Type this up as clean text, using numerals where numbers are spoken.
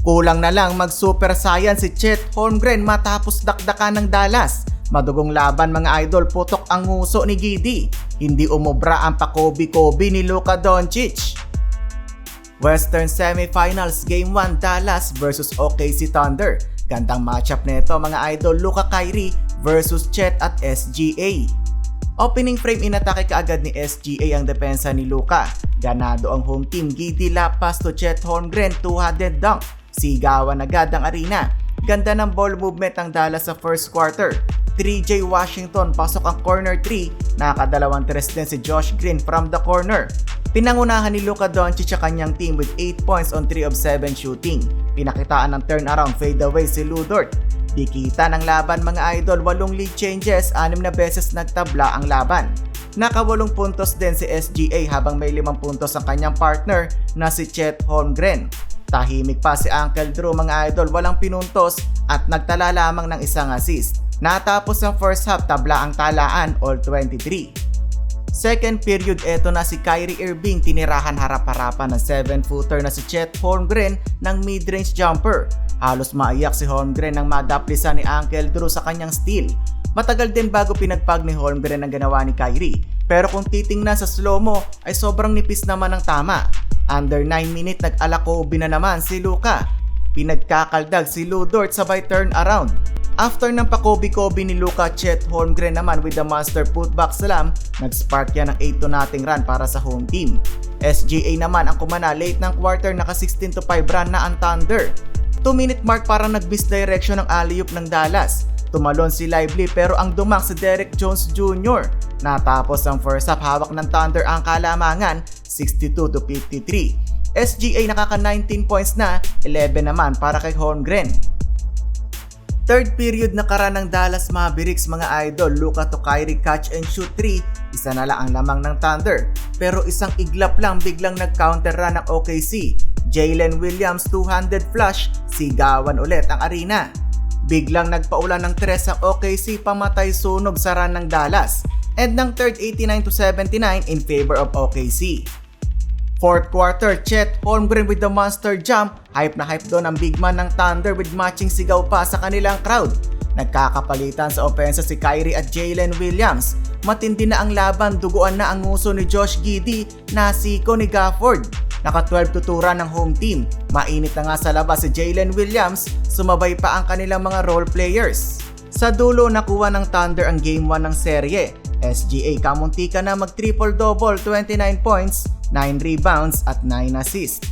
Kulang na lang mag-super saiyan si Chet Holmgren matapos dakdakan ng Dallas. Madugong laban mga idol, putok ang nguso ni Giddey. Hindi umubra ang pakobi-kobi ni Luka Doncic. Western Semifinals Game 1 Dallas versus OKC Thunder. Gandang matchup nito mga idol, Luka Kyrie versus Chet at SGA. Opening frame, inatake kaagad ni SGA ang depensa ni Luka. Ganado ang home team, Giddey lapas to Chet Holmgren, two-handed dunk. Sigawan agad ang arena. Ganda ng ball movement ng Dallas sa first quarter. 3J Washington, pasok ang corner 3. Nakadalawang tres din si Josh Green from the corner. Pinangunahan ni Luka Doncic sa kanyang team with 8 points on 3 of 7 shooting. Pinakitaan ng turnaround fadeaway si Lu Dort. Di kita ng laban mga idol, 8 lead changes, 6 na beses nagtabla ang laban. Naka 8 puntos din si SGA habang may 5 puntos ang kanyang partner na si Chet Holmgren. Tahimik pa si Uncle Drew mga idol, walang pinuntos at nagtala lamang ng isang assist. Natapos ang first half, tabla ang talaan, all 23. Second period, eto na si Kyrie Irving, tinirahan harap-harapan ng 7-footer na si Chet Holmgren ng mid-range jumper. Halos maiyak si Holmgren nang madaplisan ni Uncle Drew sa kanyang steal. Matagal din bago pinagpag ni Holmgren ang ginawa ni Kyrie. Pero kung titingnan sa slow-mo ay sobrang nipis naman ng tama. Under 9 minutes nag-alakobi na naman si Luka. Pinagkakaldag si Lu Dort sabay turn around. After ng pakobi-kobi ni Luka, Chet Holmgren naman with the monster putback slam, nag-spark yan ng 8-0 run para sa home team. SGA naman ang kumana late ng quarter, naka 16-5 run na ang Thunder. 2-minute mark parang nag-misdirection ng alley-oop ng Dallas. Tumalon si Lively pero ang dumak si Derek Jones Jr. Natapos ang first half, hawak ng Thunder ang kalamangan, 62-53. SGA nakaka 19 points na, 11 naman para kay Holmgren. Third period, nakaraan ng Dallas Mavericks mga idol, Luka to Kyrie catch and shoot 3, isa na lang ang lamang ng Thunder. Pero isang iglap lang biglang nag-counter run ng OKC. Jalen Williams two-handed flush, sigawan ulit ang arena. Biglang nagpaulan ng tres ang OKC, pamatay sunog sa run ng Dallas. And ng third, 89-79 in favor of OKC. Fourth quarter, Chet Holmgren with the monster jump. Hype na hype doon ang big man ng Thunder with matching sigaw pa sa kanilang crowd. Nagkakapalitan sa opensa si Kyrie at Jalen Williams. Matindi na ang laban, duguan na ang nguso ni Josh Giddey, nasiko ni Gafford. Naka 12-2 run ng home team. Mainit na nga sa labas si Jalen Williams, sumabay pa ang kanilang mga role players. Sa dulo, nakuha ng Thunder ang game 1 ng serye. SGA kamuntika na mag triple-double, 29 points, 9 rebounds at 9 assists.